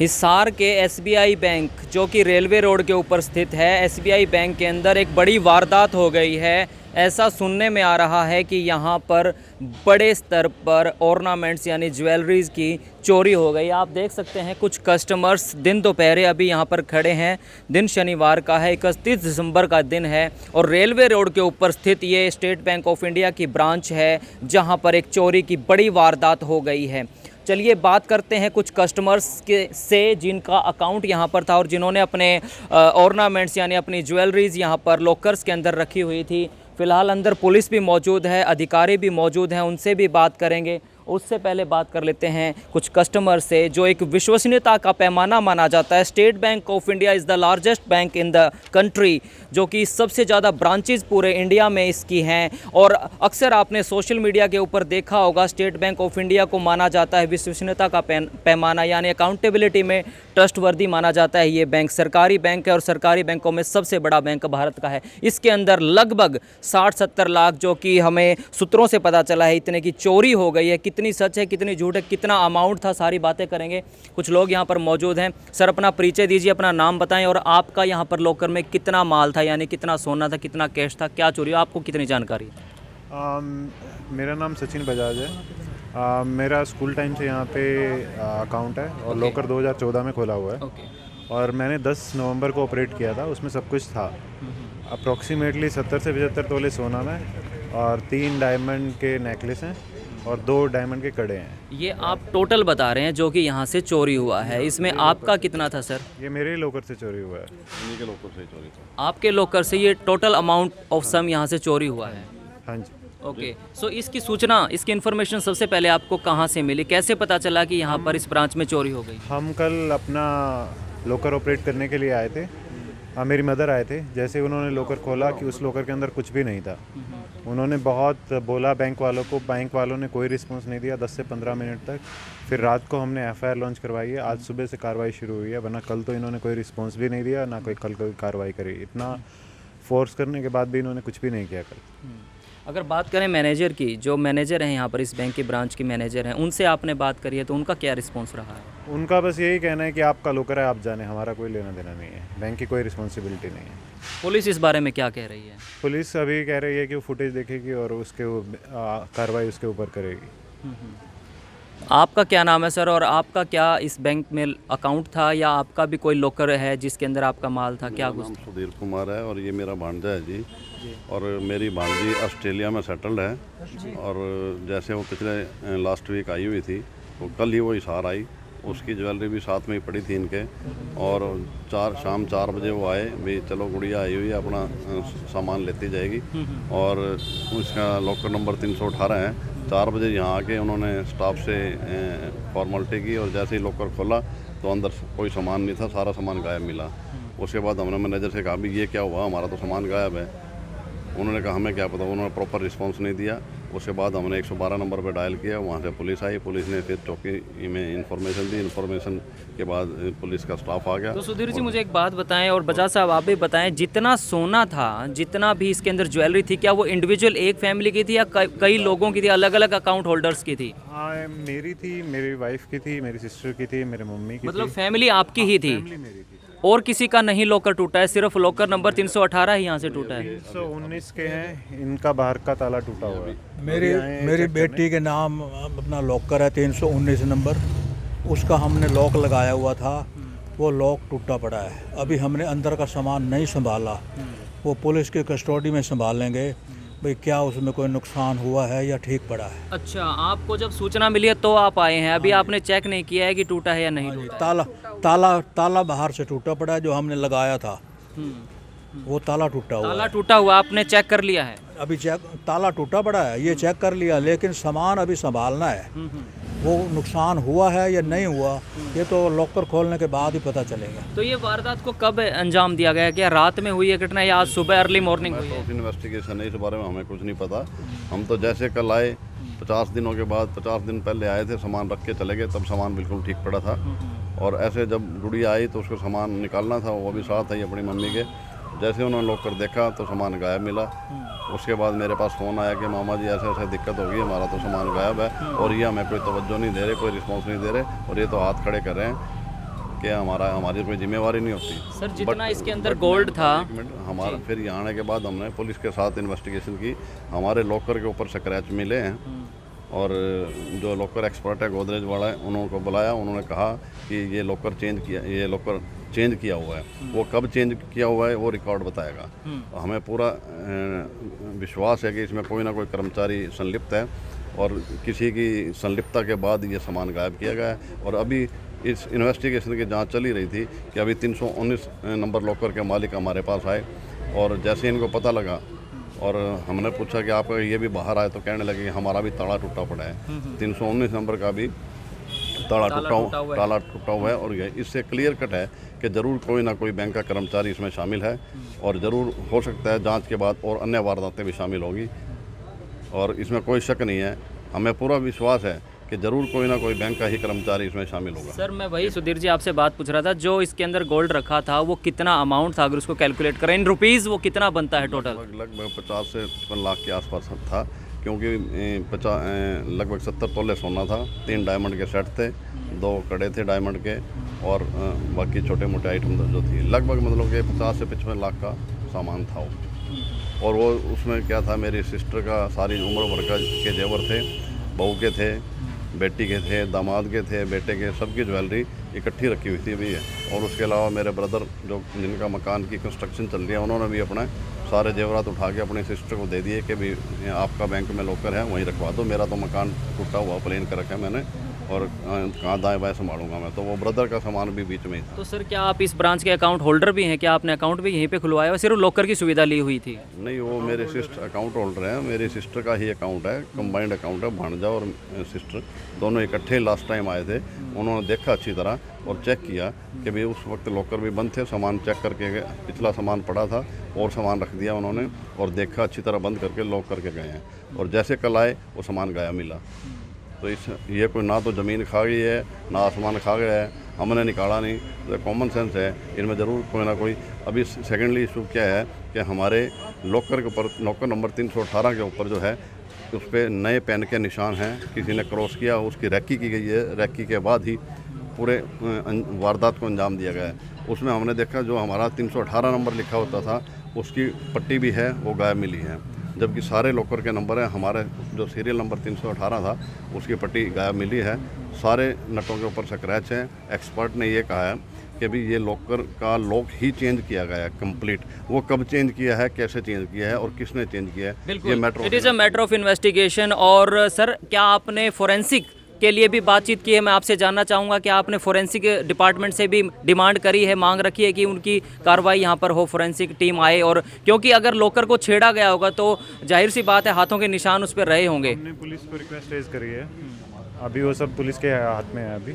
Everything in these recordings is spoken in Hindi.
हिसार के एसबीआई बैंक जो कि रेलवे रोड के ऊपर स्थित है, एसबीआई बैंक के अंदर एक बड़ी वारदात हो गई है। ऐसा सुनने में आ रहा है कि यहाँ पर बड़े स्तर पर ऑर्नामेंट्स यानी ज्वेलरीज की चोरी हो गई। आप देख सकते हैं कुछ कस्टमर्स दिन दोपहरे अभी यहाँ पर खड़े हैं। दिन शनिवार का है, 31 दिसंबर का दिन है और रेलवे रोड के ऊपर स्थित ये स्टेट बैंक ऑफ इंडिया की ब्रांच है जहाँ पर एक चोरी की बड़ी वारदात हो गई है। चलिए बात करते हैं कुछ कस्टमर्स के से जिनका अकाउंट यहाँ पर था और जिन्होंने अपने ऑर्नामेंट्स यानी अपनी ज्वेलरीज यहाँ पर लॉकर्स के अंदर रखी हुई थी। फ़िलहाल अंदर पुलिस भी मौजूद है, अधिकारी भी मौजूद हैं, उनसे भी बात करेंगे। उससे पहले बात कर लेते हैं कुछ कस्टमर से जो एक विश्वसनीयता का पैमाना माना जाता है। State bank of India is the largest bank in the country, जो कि सबसे ज़्यादा ब्रांचेस पूरे इंडिया में इसकी हैं। और अक्सर आपने सोशल मीडिया के ऊपर देखा होगा, स्टेट बैंक ऑफ इंडिया को माना जाता है विश्वसनीयता का पैमाना यानी अकाउंटेबिलिटी में ट्रस्टवर्दी माना जाता है। ये बैंक सरकारी बैंक है और सरकारी बैंकों में सबसे बड़ा बैंक भारत का है। इसके अंदर लगभग 60-70 लाख, जो कि हमें सूत्रों से पता चला है, इतने की चोरी हो गई है। कितनी सच है, कितनी झूठ है, कितना अमाउंट था, सारी बातें करेंगे। कुछ लोग यहाँ पर मौजूद हैं। सर, अपना परिचय दीजिए, अपना नाम बताएं और आपका यहाँ पर लॉकर में कितना माल था, यानी कितना सोना था, कितना कैश था, क्या चोरी, आपको कितनी जानकारी है? मेरा नाम सचिन बजाज है। मेरा स्कूल टाइम से यहाँ पे अकाउंट है और लॉकर 2014 में खोला हुआ है। और मैंने 10 नवंबर को ऑपरेट किया था, उसमें सब कुछ था। अप्रॉक्सीमेटली 70 से 75 तोले सोना में और 3 डायमंड के नेकलेस हैं और 2 डायमंड के कड़े हैं। ये आप टोटल बता रहे हैं जो कि यहाँ से चोरी हुआ है, इसमें आपका कितना था सर? ये मेरे लॉकर से चोरी हुआ है। इन्हीं के लॉकर से चोरी था। आपके लॉकर से ये टोटल अमाउंट ऑफ सम यहाँ से चोरी हुआ है? हाँ जी। ओके, सो इसकी सूचना, इसकी इन्फॉर्मेशन सबसे पहले आपको कहाँ से मिली? कैसे पता चला कि यहाँ पर इस ब्रांच में चोरी हो गई? हम कल अपना लॉकर ऑपरेट करने के लिए आए थे। मेरी मदर आए थे। जैसे उन्होंने लॉकर खोला कि उस लॉकर के अंदर कुछ भी नहीं था। उन्होंने बहुत बोला बैंक वालों को, बैंक वालों ने कोई रिस्पांस नहीं दिया 10 से 15 मिनट तक। फिर रात को हमने एफआईआर लॉन्च करवाई है। आज सुबह से कार्रवाई शुरू हुई है, वरना कल तो इन्होंने कोई रिस्पांस भी नहीं दिया, ना कोई कल कोई कार्रवाई करी। इतना फोर्स करने के बाद भी इन्होंने कुछ भी नहीं किया कल। अगर बात करें मैनेजर की, जो मैनेजर हैं यहाँ पर इस बैंक की ब्रांच के मैनेजर हैं, उनसे आपने बात करी है तो उनका क्या रिस्पॉन्स रहा है? उनका बस यही कहना है कि आपका लॉकर है, आप जाने, हमारा कोई लेना देना नहीं है, बैंक की कोई रिस्पॉन्सिबिलिटी नहीं है। पुलिस इस बारे में क्या कह रही है? पुलिस अभी कह रही है कि वो फुटेज देखेगी और उसके कार्रवाई उसके ऊपर करेगी। आपका क्या नाम है सर, और आपका क्या इस बैंक में अकाउंट था या आपका भी कोई लॉकर है जिसके अंदर आपका माल था? क्या कुछ? सुधीर कुमार है और ये मेरा भांजा है जी। और मेरी भांजी ऑस्ट्रेलिया में सेटल्ड है और जैसे वो पिछले लास्ट वीक आई हुई थी, वो कल ही वो हिसार आई। उसकी ज्वेलरी भी साथ में ही पड़ी थी इनके। और शाम 4 बजे वो आए भी, चलो गुड़िया आई हुई है, अपना सामान लेती जाएगी। और उसका लॉकर नंबर 318 है। 4 बजे यहाँ आके उन्होंने स्टाफ से फॉर्मेलिटी की और जैसे ही लॉकर खोला तो अंदर कोई सामान नहीं था, सारा सामान गायब मिला। उसके बाद हमने मैनेजर से कहा भी ये क्या हुआ, हमारा तो सामान गायब है। उन्होंने कहा हमें क्या पता, उन्होंने प्रॉपर रिस्पांस नहीं दिया। उसके बाद हमने 112 नंबर पर डायल किया, वहाँ से पुलिस आई। पुलिस ने फिर चौकी में इंफॉर्मेशन दी। इंफॉर्मेशन के बाद पुलिस का स्टाफ आ गया। तो सुधीर जी, मुझे एक बात बताएं और बजाज साहब आप भी बताएं, जितना सोना था, जितना भी इसके अंदर ज्वेलरी थी, क्या वो इंडिविजुअल एक फैमिली की थी या कई लोगों की थी, अलग अलग अकाउंट होल्डर्स की थी? हाँ, मेरी थी, मेरी वाइफ की थी, मेरी सिस्टर की थी, मेरे मम्मी की। मतलब फैमिली आपकी ही थी? फैमिली मेरी थी। और किसी का नहीं लॉकर टूटा है? सिर्फ लॉकर नंबर 318 ही यहाँ से टूटा है? 319 के हैं, इनका बाहर का ताला टूटा हुआ है। मेरी बेटी के नाम अपना लॉकर है 319 नंबर। उसका हमने लॉक लगाया हुआ था, वो लॉक टूटा पड़ा है। अभी हमने अंदर का सामान नहीं संभाला, वो पुलिस के कस्टडी में संभाल लेंगे भाई क्या उसमें कोई नुकसान हुआ है या ठीक पड़ा है। अच्छा, आपको जब सूचना मिली है तो आप आए हैं, अभी आपने चेक नहीं किया है कि टूटा है या नहीं टूटा है? ताला बाहर से टूटा पड़ा है, जो हमने लगाया था वो ताला टूटा हुआ ताला टूटा हुआ आपने चेक कर लिया है? अभी चेक, ताला टूटा पड़ा है ये चेक कर लिया, लेकिन सामान अभी संभालना है। वो नुकसान हुआ है या नहीं हुआ ये तो लॉकर खोलने के बाद ही पता चलेगा। तो ये वारदात को कब अंजाम दिया गया? क्या रात में हुई है घटना या आज सुबह अर्ली मॉर्निंग हुई है? इन्वेस्टिगेशन है, इस बारे में हमें कुछ नहीं पता। हम तो जैसे कल आए, 50 दिनों के बाद, 50 दिन पहले आए थे, सामान रख के चले गए, तब सामान बिल्कुल ठीक पड़ा था। और ऐसे जब गुड़िया आई तो उसको सामान निकालना था, वो भी साथ आई अपनी मम्मी के। जैसे उन्होंने लॉकर देखा तो सामान गायब मिला। उसके बाद मेरे पास फ़ोन आया कि मामा जी ऐसे ऐसे दिक्कत हो गई, हमारा तो सामान गायब है और ये हमें कोई तवज्जो नहीं दे रहे, कोई रिस्पांस नहीं दे रहे और ये तो हाथ खड़े कर रहे हैं। क्या हमारी कोई जिम्मेवारी नहीं होती। सर जितना इसके अंदर गोल्ड था, एक मिनट, हमारा फिर यहाँ आने के बाद हमने पुलिस के साथ इन्वेस्टिगेशन की, हमारे लॉकर के ऊपर स्क्रैच मिले हैं और जो लॉकर एक्सपर्ट है गोदरेज वाला है, उनको बुलाया, उन्होंने कहा कि ये लॉकर चेंज किया हुआ है, वो कब चेंज किया हुआ है वो रिकॉर्ड बताएगा। हमें पूरा विश्वास है कि इसमें कोई ना कोई कर्मचारी संलिप्त है और किसी की संलिप्तता के बाद ये सामान गायब किया गया है। और अभी इस इन्वेस्टिगेशन की जांच चली रही थी कि अभी 319 नंबर लॉकर के मालिक हमारे पास आए और जैसे इनको पता लगा और हमने पूछा कि आपका ये भी बाहर आए, तो कहने लगे कि हमारा भी ताला टूटा पड़ा है, 319 नंबर का भी ताला टूटा हुआ है। और ये इससे क्लियर कट है कि ज़रूर कोई ना कोई बैंक का कर्मचारी इसमें शामिल है और ज़रूर हो सकता है जांच के बाद और अन्य वारदातें भी शामिल होगी और इसमें कोई शक नहीं है। हमें पूरा विश्वास है कि ज़रूर कोई ना कोई बैंक का ही कर्मचारी इसमें शामिल होगा। सर मैं वही सुधीर जी आपसे बात पूछ रहा था, जो इसके अंदर गोल्ड रखा था वो कितना अमाउंट था, अगर उसको कैलकुलेट करें इन रुपीज़ वो कितना बनता है टोटल? लगभग 50 से 55 लाख के आसपास था, क्योंकि लगभग 70 तोले सोना था, 3 डायमंड के सेट थे, 2 कड़े थे डायमंड के और बाकी छोटे मोटे आइटम जो थी, लगभग मतलब कि 50 से 55 लाख का सामान था वो। और वो उसमें क्या था, मेरी सिस्टर का सारी उम्र भर के जेवर थे, बहू के थे, बेटी के थे, दामाद के थे, बेटे के, सबकी ज्वेलरी इकट्ठी रखी हुई थी अभी है। और उसके अलावा मेरे ब्रदर जो जिनका मकान की कंस्ट्रक्शन चल रही है, उन्होंने भी अपने सारे जेवरात उठा के अपनी सिस्टर को दे दिए कि भी आपका बैंक में लॉकर है, वहीं रखवा दो, मेरा तो मकान टूटा हुआ प्लेन कर रखा है मैंने और कहाँ दाएँ बाएँ संभालूंगा मैं, तो वो ब्रदर का सामान भी बीच में ही था। तो सर क्या आप इस ब्रांच के अकाउंट होल्डर भी हैं? क्या आपने अकाउंट भी यहीं पे खुलवाया और सिर्फ लॉकर की सुविधा ली हुई थी? नहीं, वो मेरे सिस्टर अकाउंट होल्डर हैं, मेरी सिस्टर का ही अकाउंट है, कंबाइंड अकाउंट है, भांजा और सिस्टर दोनों इकट्ठे लास्ट टाइम आए थे। उन्होंने देखा अच्छी तरह और चेक किया कि भाई उस वक्त लॉकर भी बंद थे, सामान चेक करके गए, पिछला सामान पड़ा था और सामान रख दिया उन्होंने और देखा अच्छी तरह बंद करके लॉक करके गए हैं और जैसे कल आए वो सामान गायब मिला। तो ये कोई ना तो ज़मीन खा गई है ना आसमान खा गया है, हमने निकाला नहीं, तो कॉमन सेंस है, इनमें ज़रूर कोई ना कोई। अभी सेकेंडली इशू क्या है कि हमारे लॉकर के ऊपर, लॉकर नंबर 318 के ऊपर जो है उस पर नए पेन के निशान हैं, किसी ने क्रॉस किया, उसकी रैकी की गई है, रैकी के बाद ही पूरे वारदात को अंजाम दिया गया है। उसमें हमने देखा जो हमारा 318 नंबर लिखा होता था उसकी पट्टी भी है, वो गायब मिली है, जबकि सारे लॉकर के नंबर हैं, हमारे जो सीरियल नंबर 318 था उसकी पट्टी गायब मिली है, सारे नटों के ऊपर स्क्रैच हैं। एक्सपर्ट ने ये कहा है कि भी ये लॉकर का लॉक ही चेंज किया गया है कंप्लीट, वो कब चेंज किया है, कैसे चेंज किया है और किसने चेंज किया है, ये matter it is a matter of investigation. और सर क्या आपने फोरेंसिक के लिए भी बातचीत की है? मैं आपसे जानना चाहूँगा कि आपने फोरेंसिक डिपार्टमेंट से भी डिमांड करी है, मांग रखी है कि उनकी कार्रवाई यहाँ पर हो, फोरेंसिक टीम आए? और क्योंकि अगर लॉकर को छेड़ा गया होगा तो जाहिर सी बात है हाथों के निशान उस पर रहे होंगे। हमने पुलिस को रिक्वेस्ट रेज करी है, अभी वो सब पुलिस के हाथ में है। अभी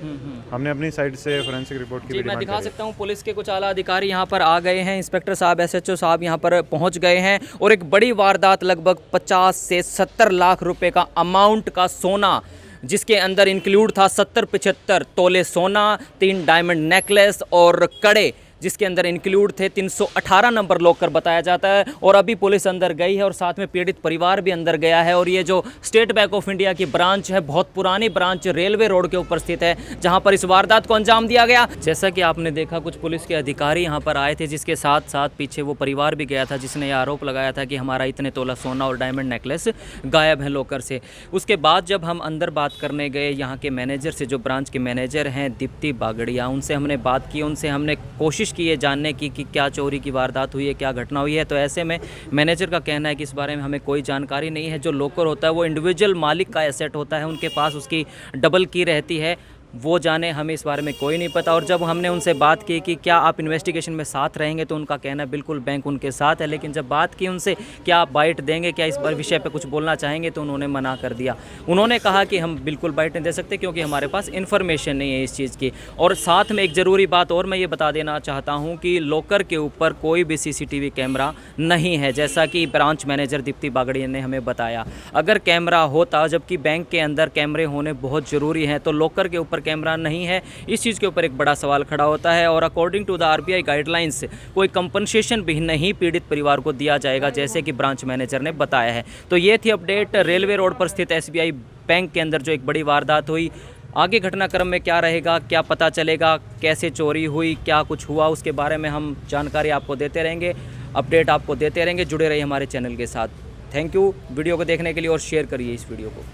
हमने अपनी साइड से फोरेंसिक रिपोर्ट की जी, मैं डिमांड दिखा करी है। सकता हूँ पुलिस के कुछ आला अधिकारी यहाँ पर आ गए हैं, इंस्पेक्टर साहब, SHO साहब यहाँ पर पहुँच गए हैं और एक बड़ी वारदात लगभग 50 से 70 लाख रुपए का अमाउंट का सोना, जिसके अंदर इंक्लूड था 70-75 तोले सोना, 3 डायमंड नेकलेस और कड़े, जिसके अंदर इंक्लूड थे 318 नंबर लॉकर बताया जाता है। और अभी पुलिस अंदर गई है और साथ में पीड़ित परिवार भी अंदर गया है। और ये जो स्टेट बैंक ऑफ इंडिया की ब्रांच है, बहुत पुरानी ब्रांच, रेलवे रोड के ऊपर स्थित है, जहां पर इस वारदात को अंजाम दिया गया। जैसा कि आपने देखा कुछ पुलिस के अधिकारी यहां पर आए थे, जिसके साथ साथ पीछे वो परिवार भी गया था जिसने यह आरोप लगाया था कि हमारा इतने तोला सोना और डायमंड नेकलेस गायब है लॉकर से। उसके बाद जब हम अंदर बात करने गए यहाँ के मैनेजर से, जो ब्रांच के मैनेजर हैं दीप्ति बागड़िया, उनसे हमने बात की, उनसे हमने कोशिश की है जानने की कि क्या चोरी की वारदात हुई है, क्या घटना हुई है। तो ऐसे में मैनेजर का कहना है कि इस बारे में हमें कोई जानकारी नहीं है। जो लॉकर होता है वो इंडिविजुअल मालिक का एसेट होता है, उनके पास उसकी डबल की रहती है, वो जाने, हमें इस बारे में कोई नहीं पता। और जब हमने उनसे बात की कि क्या आप इन्वेस्टिगेशन में साथ रहेंगे, तो उनका कहना बिल्कुल बैंक उनके साथ है। लेकिन जब बात की उनसे क्या आप बाइट देंगे, क्या इस विषय पे कुछ बोलना चाहेंगे, तो उन्होंने मना कर दिया। उन्होंने कहा कि हम बिल्कुल बाइट नहीं दे सकते क्योंकि हमारे पास इन्फॉर्मेशन नहीं है इस चीज़ की। और साथ में एक ज़रूरी बात और मैं ये बता देना चाहता हूँ कि लॉकर के ऊपर कोई भी CCTV कैमरा नहीं है, जैसा कि ब्रांच मैनेजर दीप्ति बागड़िया ने हमें बताया। अगर कैमरा होता, जबकि बैंक के अंदर कैमरे होने बहुत ज़रूरी हैं, तो लॉकर के ऊपर कैमरा नहीं है, इस चीज़ के ऊपर एक बड़ा सवाल खड़ा होता है। और according to the RBI guidelines कोई कंपनसेशन भी नहीं पीड़ित परिवार को दिया जाएगा, जैसे कि ब्रांच मैनेजर ने बताया है। तो ये थी अपडेट रेलवे रोड पर स्थित SBI बैंक के अंदर जो एक बड़ी वारदात हुई। आगे घटनाक्रम में क्या रहेगा, क्या पता चलेगा, कैसे चोरी हुई, क्या कुछ हुआ, उसके बारे में हम जानकारी आपको देते रहेंगे, अपडेट आपको देते रहेंगे। जुड़े रहिए हमारे चैनल के साथ। थैंक यू वीडियो को देखने के लिए और शेयर करिए इस वीडियो को।